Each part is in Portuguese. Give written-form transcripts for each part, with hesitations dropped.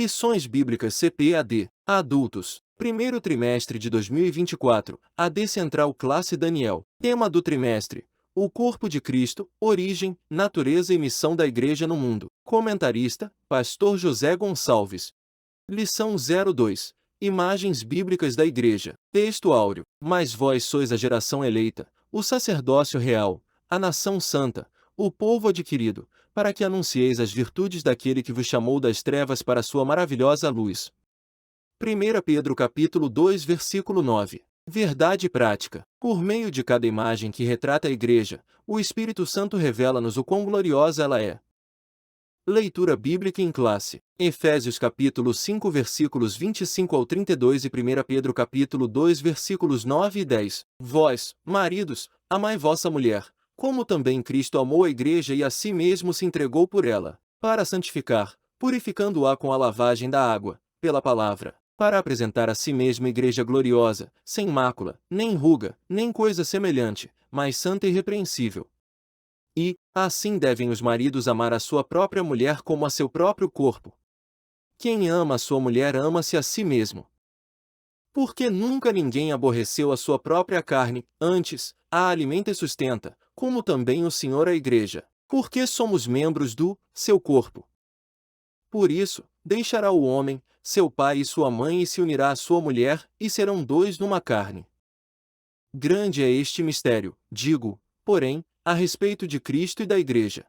Lições Bíblicas CPAD, Adultos, primeiro trimestre de 2024, AD Central Classe Daniel. Tema do trimestre: o corpo de Cristo, origem, natureza e missão da Igreja no mundo. Comentarista: Pastor José Gonçalves. Lição 02. Imagens bíblicas da Igreja. Texto áureo: mas vós sois a geração eleita, o sacerdócio real, a nação santa, o povo adquirido, para que anuncieis as virtudes daquele que vos chamou das trevas para a sua maravilhosa luz. 1 Pedro capítulo 2 versículo 9. Verdade prática. Por meio de cada imagem que retrata a Igreja, o Espírito Santo revela-nos o quão gloriosa ela é. Leitura bíblica em classe. Efésios capítulo 5 versículos 25 ao 32 e 1 Pedro capítulo 2 versículos 9 e 10. Vós, maridos, amai vossa mulher, como também Cristo amou a Igreja e a si mesmo se entregou por ela, para santificar, purificando-a com a lavagem da água, pela palavra, para apresentar a si mesmo Igreja gloriosa, sem mácula, nem ruga, nem coisa semelhante, mas santa e irrepreensível. E, assim devem os maridos amar a sua própria mulher como a seu próprio corpo. Quem ama a sua mulher ama-se a si mesmo. Porque nunca ninguém aborreceu a sua própria carne, antes, a alimenta e sustenta, como também o Senhor a Igreja, porque somos membros do seu corpo. Por isso, deixará o homem, seu pai e sua mãe e se unirá à sua mulher, e serão dois numa carne. Grande é este mistério, digo, porém, a respeito de Cristo e da Igreja.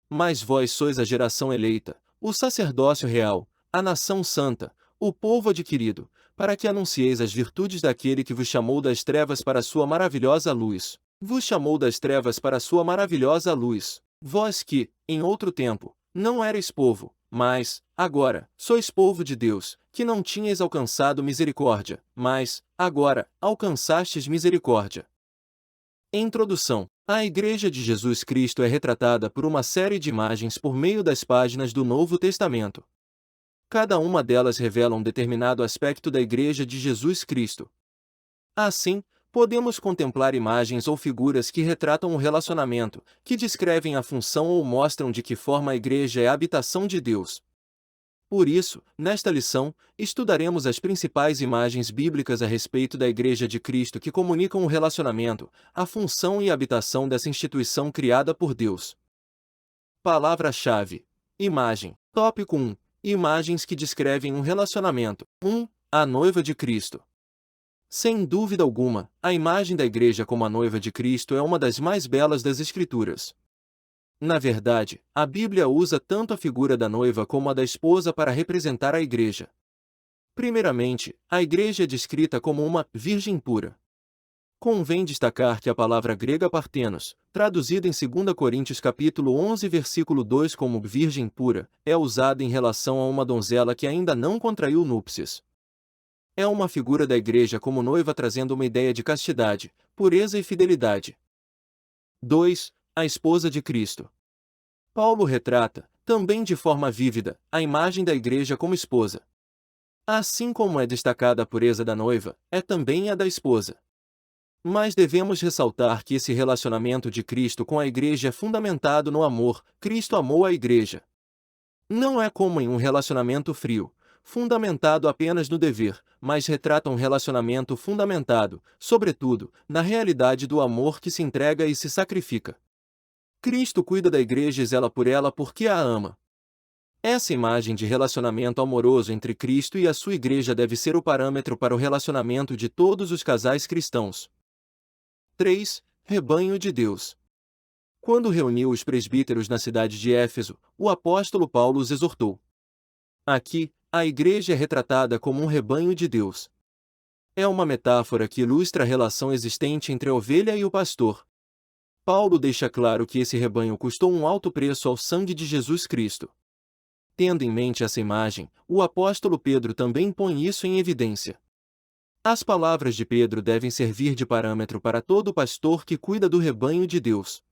Mas vós sois a geração eleita, o sacerdócio real, a nação santa, o povo adquirido, para que anuncieis as virtudes daquele que vos chamou das trevas para a sua maravilhosa luz. Vos chamou das trevas para a sua maravilhosa luz. Vós que, em outro tempo, não erais povo, mas, agora, sois povo de Deus, que não tinhais alcançado misericórdia, mas, agora, alcançastes misericórdia. Introdução. A Igreja de Jesus Cristo é retratada por uma série de imagens por meio das páginas do Novo Testamento. Cada uma delas revela um determinado aspecto da Igreja de Jesus Cristo. Assim, podemos contemplar imagens ou figuras que retratam o relacionamento, que descrevem a função ou mostram de que forma a Igreja é a habitação de Deus. Por isso, nesta lição, estudaremos as principais imagens bíblicas a respeito da Igreja de Cristo que comunicam o relacionamento, a função e a habitação dessa instituição criada por Deus. Palavra-chave: imagem. Tópico 1. Imagens que descrevem um relacionamento. 1. A noiva de Cristo. Sem dúvida alguma, a imagem da Igreja como a noiva de Cristo é uma das mais belas das Escrituras. Na verdade, a Bíblia usa tanto a figura da noiva como a da esposa para representar a Igreja. Primeiramente, a Igreja é descrita como uma virgem pura. Convém destacar que a palavra grega partenos, traduzida em 2 Coríntios capítulo 11 versículo 2 como virgem pura, é usada em relação a uma donzela que ainda não contraiu núpcias. É uma figura da Igreja como noiva trazendo uma ideia de castidade, pureza e fidelidade. 2. A esposa de Cristo. Paulo retrata, também de forma vívida, a imagem da Igreja como esposa. Assim como é destacada a pureza da noiva, é também a da esposa. Mas devemos ressaltar que esse relacionamento de Cristo com a Igreja é fundamentado no amor. Cristo amou a Igreja. Não é como em um relacionamento frio, fundamentado apenas no dever, mas retrata um relacionamento fundamentado, sobretudo, na realidade do amor que se entrega e se sacrifica. Cristo cuida da Igreja e zela por ela porque a ama. Essa imagem de relacionamento amoroso entre Cristo e a sua Igreja deve ser o parâmetro para o relacionamento de todos os casais cristãos. 3. Rebanho de Deus. Quando reuniu os presbíteros na cidade de Éfeso, o apóstolo Paulo os exortou. Aqui, a Igreja é retratada como um rebanho de Deus. É uma metáfora que ilustra a relação existente entre a ovelha e o pastor. Paulo deixa claro que esse rebanho custou um alto preço ao sangue de Jesus Cristo. Tendo em mente essa imagem, o apóstolo Pedro também põe isso em evidência. As palavras de Pedro devem servir de parâmetro para todo pastor que cuida do rebanho de Deus.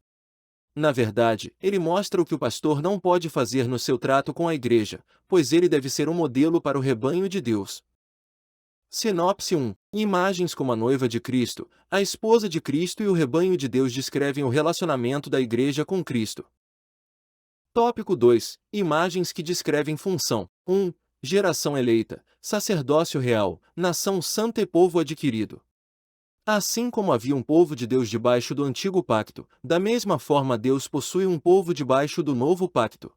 Na verdade, ele mostra o que o pastor não pode fazer no seu trato com a Igreja, pois ele deve ser um modelo para o rebanho de Deus. Sinopse 1. Imagens como a noiva de Cristo, a esposa de Cristo e o rebanho de Deus descrevem o relacionamento da Igreja com Cristo. Tópico 2. Imagens que descrevem função. 1. Geração eleita, sacerdócio real, nação santa e povo adquirido. Assim como havia um povo de Deus debaixo do antigo pacto, da mesma forma Deus possui um povo debaixo do novo pacto.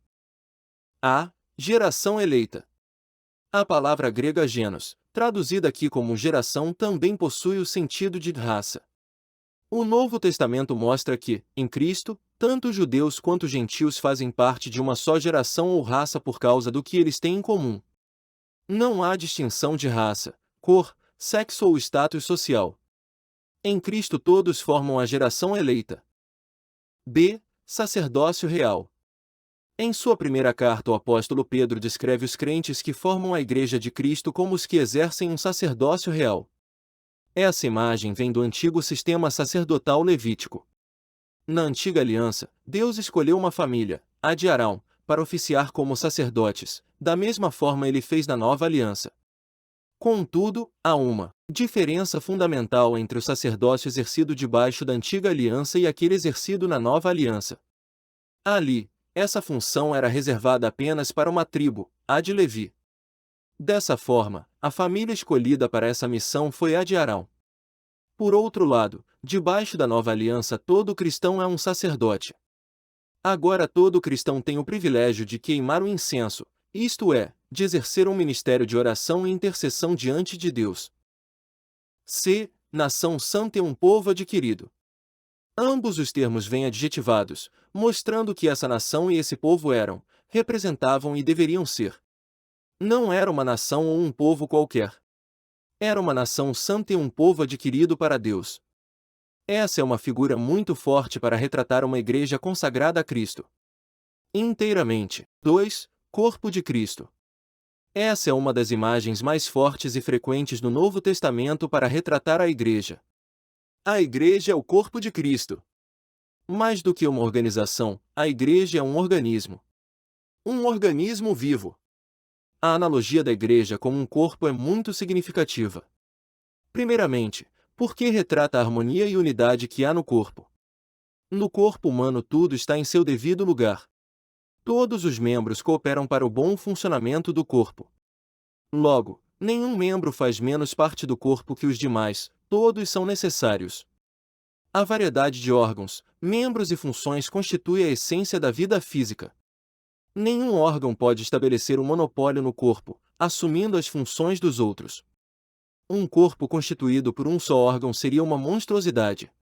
A. Geração eleita. A palavra grega genos, traduzida aqui como geração, também possui o sentido de raça. O Novo Testamento mostra que, em Cristo, tanto judeus quanto gentios fazem parte de uma só geração ou raça por causa do que eles têm em comum. Não há distinção de raça, cor, sexo ou status social. Em Cristo todos formam a geração eleita. B. Sacerdócio real. Em sua primeira carta, o apóstolo Pedro descreve os crentes que formam a Igreja de Cristo como os que exercem um sacerdócio real. Essa imagem vem do antigo sistema sacerdotal levítico. Na antiga aliança, Deus escolheu uma família, a de Arão, para oficiar como sacerdotes, da mesma forma ele fez na nova aliança. Contudo, há uma diferença fundamental entre o sacerdócio exercido debaixo da antiga aliança e aquele exercido na nova aliança. Ali, essa função era reservada apenas para uma tribo, a de Levi. Dessa forma, a família escolhida para essa missão foi a de Arão. Por outro lado, debaixo da nova aliança todo cristão é um sacerdote. Agora todo cristão tem o privilégio de queimar o incenso, isto é, de exercer um ministério de oração e intercessão diante de Deus. C. Nação santa e um povo adquirido. Ambos os termos vêm adjetivados, mostrando que essa nação e esse povo eram, representavam e deveriam ser. Não era uma nação ou um povo qualquer. Era uma nação santa e um povo adquirido para Deus. Essa é uma figura muito forte para retratar uma igreja consagrada a Cristo. Inteiramente. 2. Corpo de Cristo. Essa é uma das imagens mais fortes e frequentes no Novo Testamento para retratar a igreja. A igreja é o corpo de Cristo. Mais do que uma organização, a igreja é um organismo. Um organismo vivo. A analogia da igreja como um corpo é muito significativa. Primeiramente, porque retrata a harmonia e unidade que há no corpo. No corpo humano tudo está em seu devido lugar. Todos os membros cooperam para o bom funcionamento do corpo. Logo, nenhum membro faz menos parte do corpo que os demais, todos são necessários. A variedade de órgãos, membros e funções constitui a essência da vida física. Nenhum órgão pode estabelecer um monopólio no corpo, assumindo as funções dos outros. Um corpo constituído por um só órgão seria uma monstruosidade.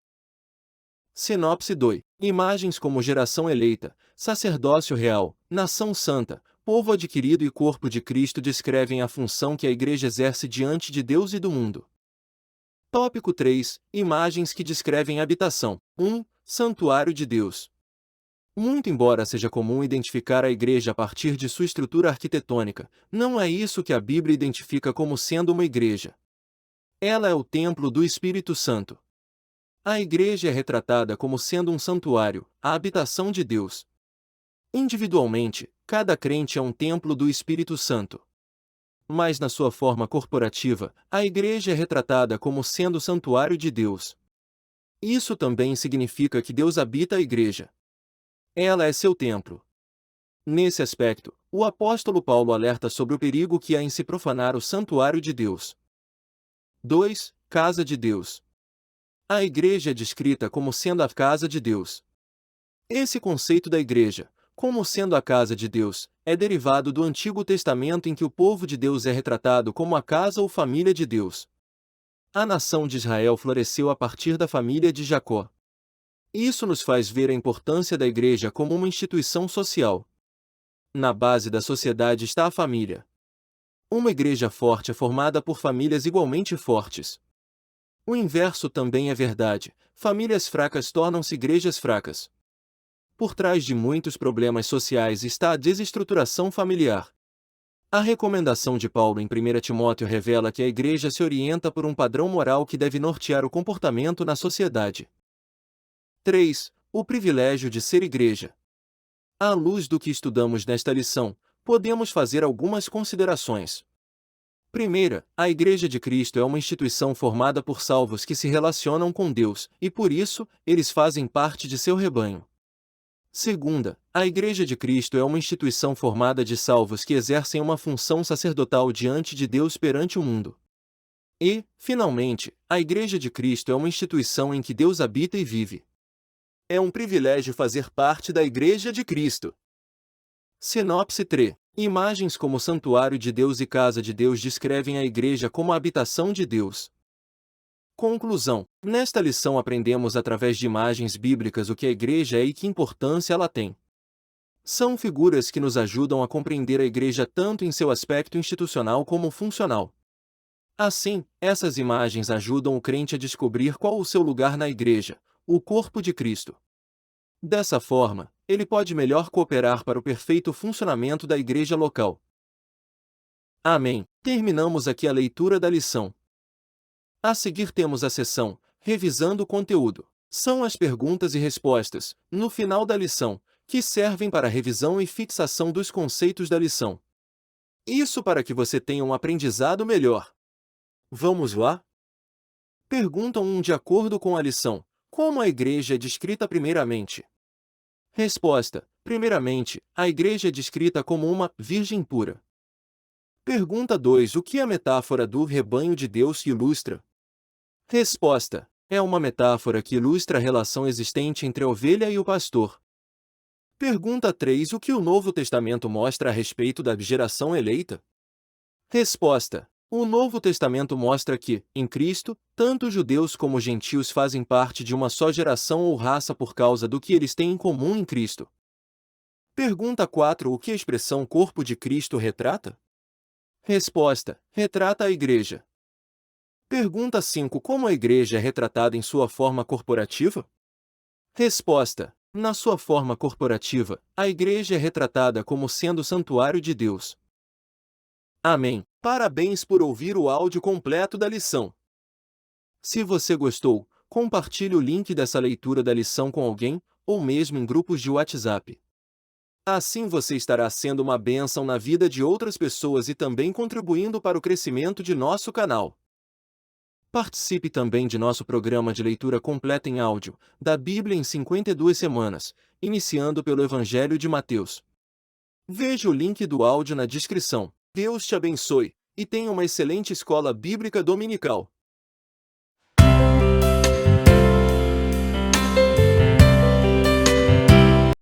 Sinopse 2. Imagens como geração eleita, sacerdócio real, nação santa, povo adquirido e corpo de Cristo descrevem a função que a igreja exerce diante de Deus e do mundo. Tópico 3. Imagens que descrevem habitação. 1. Santuário de Deus. Muito embora seja comum identificar a igreja a partir de sua estrutura arquitetônica, não é isso que a Bíblia identifica como sendo uma igreja. Ela é o templo do Espírito Santo. A igreja é retratada como sendo um santuário, a habitação de Deus. Individualmente, cada crente é um templo do Espírito Santo. Mas na sua forma corporativa, a igreja é retratada como sendo o santuário de Deus. Isso também significa que Deus habita a igreja. Ela é seu templo. Nesse aspecto, o apóstolo Paulo alerta sobre o perigo que há em se profanar o santuário de Deus. 2. Casa de Deus. A igreja é descrita como sendo a casa de Deus. Esse conceito da igreja, como sendo a casa de Deus, é derivado do Antigo Testamento em que o povo de Deus é retratado como a casa ou família de Deus. A nação de Israel floresceu a partir da família de Jacó. Isso nos faz ver a importância da igreja como uma instituição social. Na base da sociedade está a família. Uma igreja forte é formada por famílias igualmente fortes. O inverso também é verdade, famílias fracas tornam-se igrejas fracas. Por trás de muitos problemas sociais está a desestruturação familiar. A recomendação de Paulo em 1 Timóteo revela que a igreja se orienta por um padrão moral que deve nortear o comportamento na sociedade. 3. O privilégio de ser igreja. À luz do que estudamos nesta lição, podemos fazer algumas considerações. Primeira, a Igreja de Cristo é uma instituição formada por salvos que se relacionam com Deus, e por isso, eles fazem parte de seu rebanho. Segunda, a Igreja de Cristo é uma instituição formada de salvos que exercem uma função sacerdotal diante de Deus perante o mundo. E, finalmente, a Igreja de Cristo é uma instituição em que Deus habita e vive. É um privilégio fazer parte da Igreja de Cristo. Sinopse 3. Imagens como santuário de Deus e casa de Deus descrevem a Igreja como a habitação de Deus. Conclusão. Nesta lição aprendemos através de imagens bíblicas o que a Igreja é e que importância ela tem. São figuras que nos ajudam a compreender a Igreja tanto em seu aspecto institucional como funcional. Assim, essas imagens ajudam o crente a descobrir qual o seu lugar na Igreja, o corpo de Cristo. Dessa forma, ele pode melhor cooperar para o perfeito funcionamento da Igreja local. Amém. Terminamos aqui a leitura da lição. A seguir temos a seção Revisando o conteúdo. São as perguntas e respostas, no final da lição, que servem para a revisão e fixação dos conceitos da lição. Isso para que você tenha um aprendizado melhor. Vamos lá? Pergunta 1. De acordo com a lição, como a Igreja é descrita primeiramente? Resposta. Primeiramente, a Igreja é descrita como uma virgem pura. Pergunta 2. O que a metáfora do rebanho de Deus ilustra? Resposta. É uma metáfora que ilustra a relação existente entre a ovelha e o pastor. Pergunta 3. O que o Novo Testamento mostra a respeito da geração eleita? Resposta. O Novo Testamento mostra que, em Cristo, tanto judeus como gentios fazem parte de uma só geração ou raça por causa do que eles têm em comum em Cristo. Pergunta 4. O que a expressão corpo de Cristo retrata? Resposta. Retrata a Igreja. Pergunta 5. Como a Igreja é retratada em sua forma corporativa? Resposta. Na sua forma corporativa, a Igreja é retratada como sendo o santuário de Deus. Amém. Parabéns por ouvir o áudio completo da lição. Se você gostou, compartilhe o link dessa leitura da lição com alguém, ou mesmo em grupos de WhatsApp. Assim você estará sendo uma bênção na vida de outras pessoas e também contribuindo para o crescimento de nosso canal. Participe também de nosso programa de leitura completa em áudio, da Bíblia em 52 semanas, iniciando pelo Evangelho de Mateus. Veja o link do áudio na descrição. Deus te abençoe, e tenha uma excelente escola bíblica dominical.